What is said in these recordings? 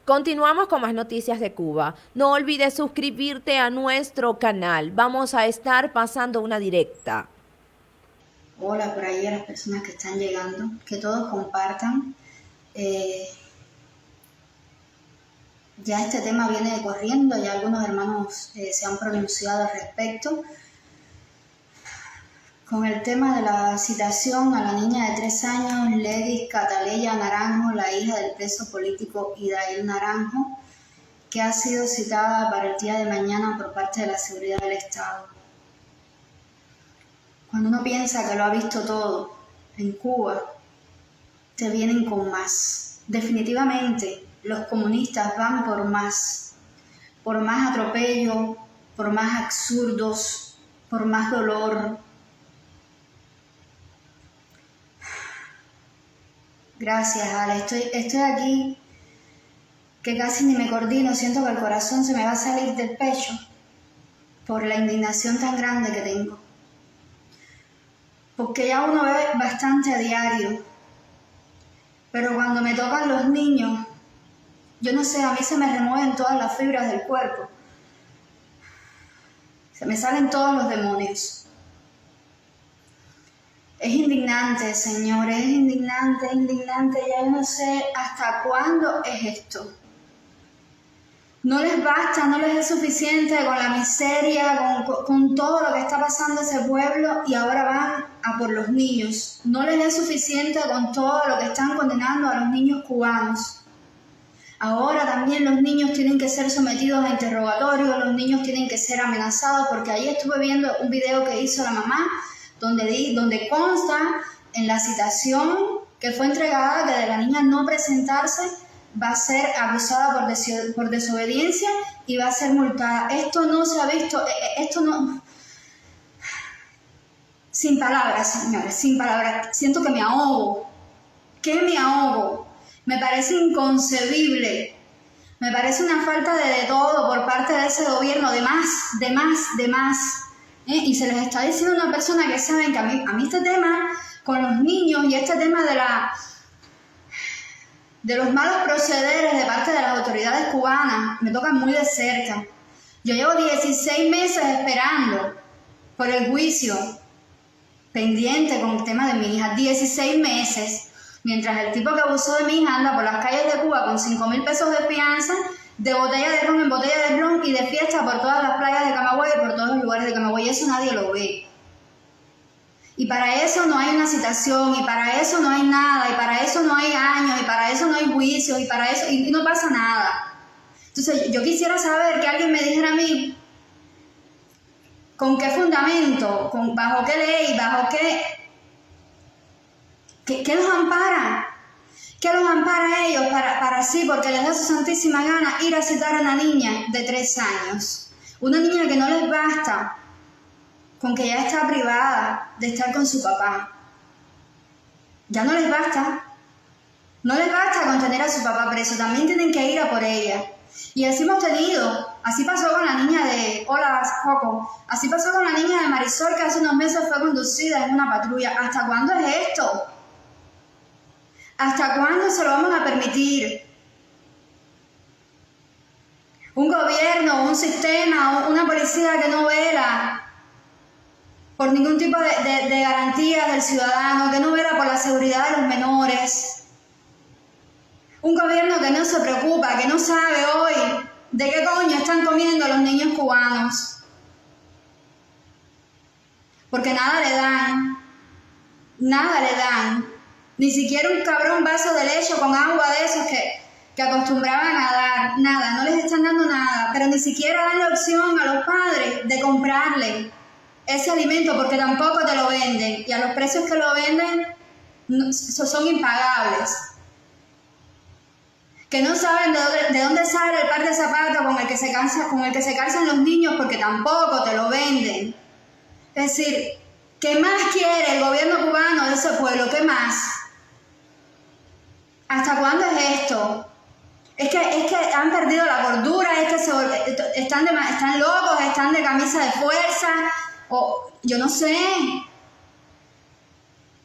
Continuamos con más noticias de Cuba. No olvides suscribirte a nuestro canal. Vamos a estar pasando una directa. Hola por ahí a las personas que están llegando, que todos compartan. Eh, ya este tema viene corriendo, ya algunos hermanos se han pronunciado al respecto. Con el tema de la citación a la niña de 3 años, Ledis Cataleya Naranjo, la hija del preso político Idael Naranjo, que ha sido citada para el día de mañana por parte de la seguridad del Estado. Cuando uno piensa que lo ha visto todo en Cuba, te vienen con más. Definitivamente, los comunistas van por más atropello, por más absurdos, por más dolor. Gracias, Ale. Estoy aquí que casi ni me coordino, siento que el corazón se me va a salir del pecho por la indignación tan grande que tengo. Porque ya uno ve bastante a diario, pero cuando me tocan los niños, yo no sé, a mí se me remueven todas las fibras del cuerpo. Se me salen todos los demonios. Es indignante, Señor, es indignante, ya yo no sé hasta cuándo es esto. No les basta, no les es suficiente con la miseria, con todo lo que está pasando ese pueblo y ahora van a por los niños. No les es suficiente con todo lo que están condenando a los niños cubanos. Ahora también los niños tienen que ser sometidos a interrogatorios, los niños tienen que ser amenazados, porque ahí estuve viendo un video que hizo la mamá, donde consta en la citación que fue entregada que de la niña no presentarse va a ser abusada por desobediencia y va a ser multada. Esto no se ha visto, esto no... Sin palabras, señores, sin palabras. Siento que me ahogo. ¿Qué me ahogo? Me parece inconcebible. Me parece una falta de todo por parte de ese gobierno, de más. Y se les está diciendo a una persona que saben que a mí este tema con los niños y este tema de los malos procederes de parte de las autoridades cubanas me tocan muy de cerca. Yo llevo 16 meses esperando por el juicio pendiente con el tema de mi hija, 16 meses, mientras el tipo que abusó de mi hija anda por las calles de Cuba con 5.000 pesos de fianza, de botella de ron en botella de ron y de fiesta por todas las playas de Camagüey y por todos los lugares de Camagüey. Eso nadie lo ve. Y para eso no hay una citación, y para eso no hay nada, y para eso no hay años, y para eso no hay juicios, y para eso, y no pasa nada. Entonces yo quisiera saber que alguien me dijera a mí con qué fundamento, bajo qué ley, bajo qué los ampara. ¿Qué los ampara a ellos para sí, porque les da su santísima gana ir a citar a una niña de 3 años? Una niña que no les basta con que ya está privada de estar con su papá. Ya no les basta. No les basta con tener a su papá preso, también tienen que ir a por ella. Y así hemos tenido, así pasó con la niña de, hola Joco, así pasó con la niña de Marisol que hace unos meses fue conducida en una patrulla. ¿Hasta cuándo es esto? ¿Hasta cuándo se lo vamos a permitir? Un gobierno, un sistema, una policía que no vela por ningún tipo de garantías del ciudadano, que no vela por la seguridad de los menores. Un gobierno que no se preocupa, que no sabe hoy de qué coño están comiendo los niños cubanos. Porque nada le dan. Ni siquiera un cabrón vaso de leche con agua de esos que acostumbraban a dar. Nada, no les están dando nada. Pero ni siquiera dan la opción a los padres de comprarle ese alimento porque tampoco te lo venden. Y a los precios que lo venden son impagables. Que no saben de dónde sale el par de zapatos con el que se calzan los niños porque tampoco te lo venden. Es decir, ¿qué más quiere el gobierno cubano de ese pueblo? ¿Qué más? ¿Hasta cuándo es esto? Es que han perdido la cordura, es que están locos, están de camisa de fuerza, o yo no sé.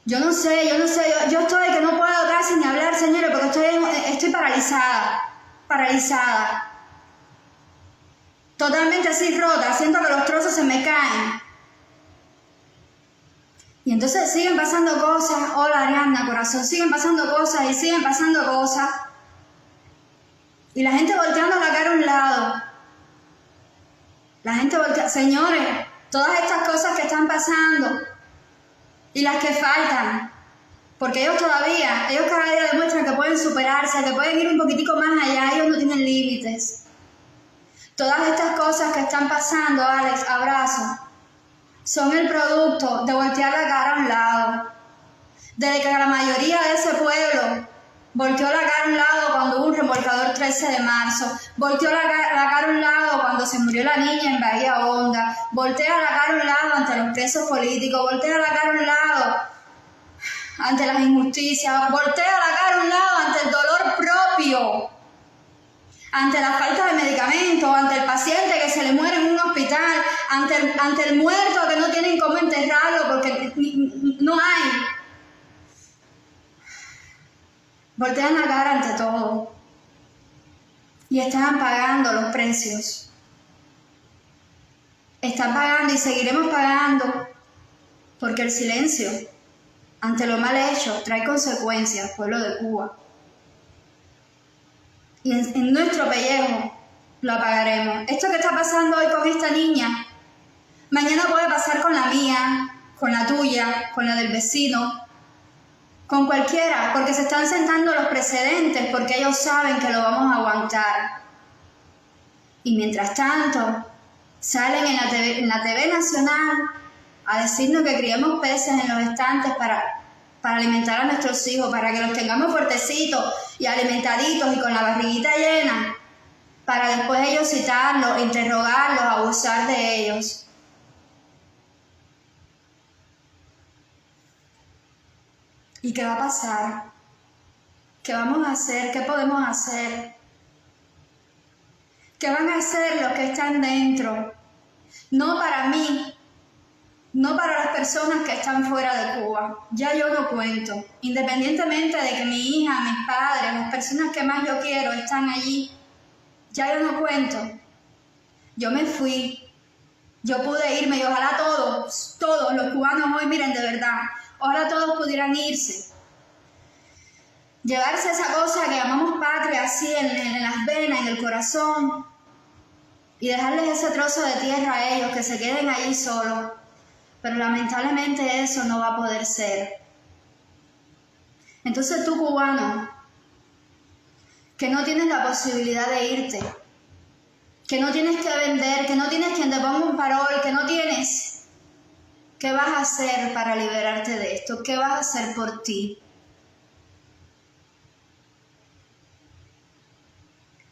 Yo estoy que no puedo casi ni hablar, señores, porque estoy paralizada. paralizada, totalmente así rota, siento que los trozos se me caen. Y entonces siguen pasando cosas, hola Ariadna, corazón, siguen pasando cosas y siguen pasando cosas. Y la gente volteando la cara a un lado. La gente voltea, señores, todas estas cosas que están pasando y las que faltan, porque ellos cada día demuestran que pueden superarse, que pueden ir un poquitico más allá, ellos no tienen límites. Todas estas cosas que están pasando, Alex, abrazo, son el producto de voltear la cara a un lado. Desde que la mayoría de ese pueblo volteó la cara a un lado cuando hubo un remolcador 13 de marzo, volteó la cara a un lado cuando se murió la niña en Bahía Honda, voltea la cara a un lado ante los presos políticos, voltea la cara a un lado ante las injusticias, voltea la cara a un lado ante el dolor propio, ante la falta de medicamentos, ante el paciente que se le muere en un hospital, ante el muerto que no tienen cómo enterrarlo porque no hay. Voltean la cara ante todo y están pagando los precios. Están pagando y seguiremos pagando porque el silencio ante lo mal hecho trae consecuencias, pueblo de Cuba. Y en nuestro pellejo lo pagaremos. Esto que está pasando hoy con esta niña, mañana puede pasar con la mía, con la tuya, con la del vecino, con cualquiera, porque se están sentando los precedentes, porque ellos saben que lo vamos a aguantar. Y mientras tanto, salen en la TV nacional a decirnos que criemos peces en los estantes para alimentar a nuestros hijos, para que los tengamos fuertecitos y alimentaditos y con la barriguita llena, para después ellos citarlos, interrogarlos, abusar de ellos. ¿Y qué va a pasar? ¿Qué vamos a hacer? ¿Qué podemos hacer? ¿Qué van a hacer los que están dentro? No para mí, no para las personas que están fuera de Cuba. Ya yo no cuento. Independientemente de que mi hija, mis padres, las personas que más yo quiero están allí, ya yo no cuento. Yo me fui. Yo pude irme y ojalá todos los cubanos hoy, miren, de verdad, ojalá todos pudieran irse. Llevarse esa cosa que llamamos patria así en las venas, en el corazón, y dejarles ese trozo de tierra a ellos, que se queden allí solos. Pero lamentablemente eso no va a poder ser. Entonces tú, cubano, que no tienes la posibilidad de irte, que no tienes que vender, que no tienes quien te ponga un parol, que no tienes, ¿qué vas a hacer para liberarte de esto? ¿Qué vas a hacer por ti?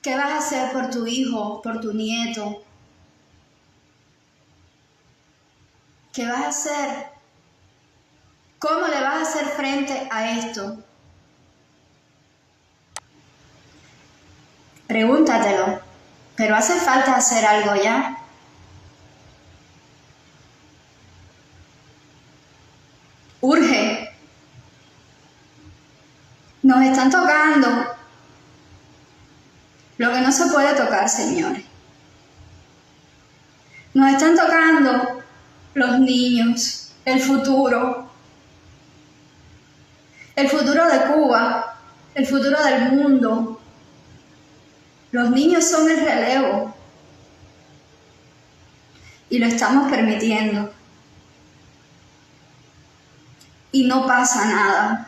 ¿Qué vas a hacer por tu hijo, por tu nieto? ¿Qué vas a hacer? ¿Cómo le vas a hacer frente a esto? Pregúntatelo, pero hace falta hacer algo ya. Urge. Nos están tocando lo que no se puede tocar, señores. Nos están tocando los niños, el futuro de Cuba, el futuro del mundo. Los niños son el relevo y lo estamos permitiendo. Y no pasa nada.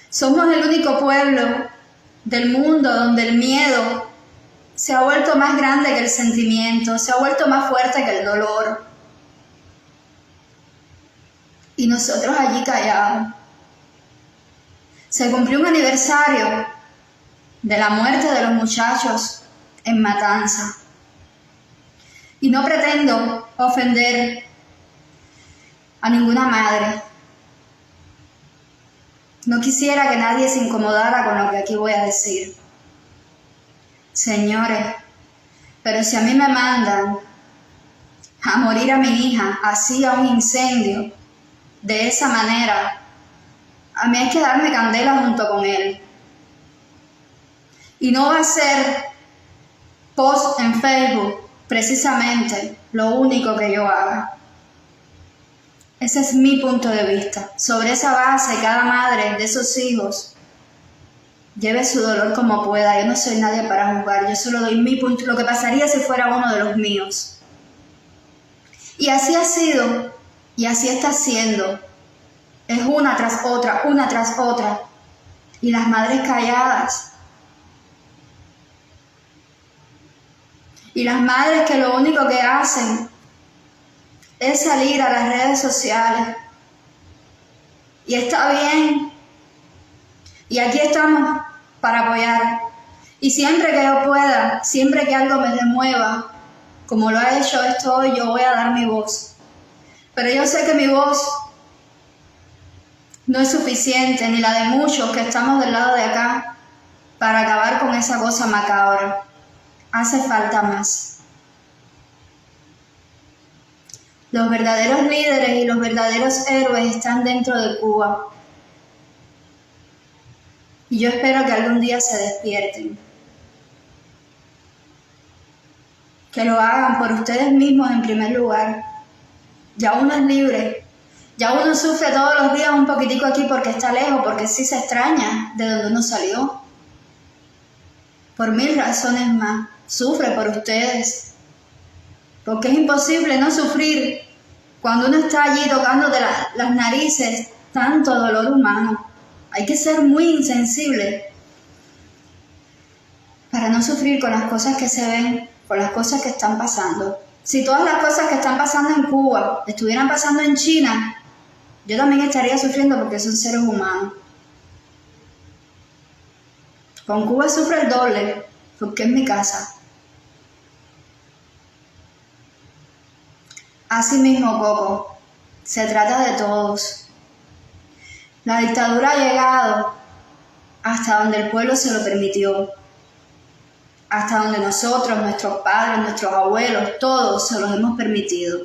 Somos el único pueblo del mundo donde el miedo se ha vuelto más grande que el sentimiento, se ha vuelto más fuerte que el dolor. Y nosotros allí callados. Se cumplió un aniversario de la muerte de los muchachos en Matanza. Y no pretendo ofender a ninguna madre. No quisiera que nadie se incomodara con lo que aquí voy a decir. Señores, pero si a mí me mandan a morir a mi hija, así a un incendio, de esa manera, a mí hay que darme candela junto con él. Y no va a ser post en Facebook precisamente lo único que yo haga. Ese es mi punto de vista. Sobre esa base, cada madre de esos hijos lleve su dolor como pueda. Yo no soy nadie para juzgar. Yo solo doy mi punto, lo que pasaría si fuera uno de los míos. Y así ha sido, y así está siendo. Es una tras otra, una tras otra. Y las madres calladas. Y las madres que lo único que hacen es salir a las redes sociales. Y está bien. Y aquí estamos para apoyar. Y siempre que yo pueda, siempre que algo me remueva, como lo ha hecho esto hoy, yo voy a dar mi voz. Pero yo sé que mi voz no es suficiente, ni la de muchos que estamos del lado de acá, para acabar con esa cosa macabra. Hace falta más. Los verdaderos líderes y los verdaderos héroes están dentro de Cuba. Y yo espero que algún día se despierten. Que lo hagan por ustedes mismos en primer lugar. Ya uno es libre. Ya uno sufre todos los días un poquitico aquí porque está lejos, porque sí se extraña de donde uno salió. Por 1000 razones más. Sufre por ustedes. Porque es imposible no sufrir cuando uno está allí tocándote las narices, tanto dolor humano. Hay que ser muy insensible para no sufrir con las cosas que se ven, con las cosas que están pasando. Si todas las cosas que están pasando en Cuba estuvieran pasando en China, yo también estaría sufriendo porque son seres humanos. Con Cuba sufre el doble, porque es mi casa. Así mismo, Coco, se trata de todos. La dictadura ha llegado hasta donde el pueblo se lo permitió, hasta donde nosotros, nuestros padres, nuestros abuelos, todos se los hemos permitido.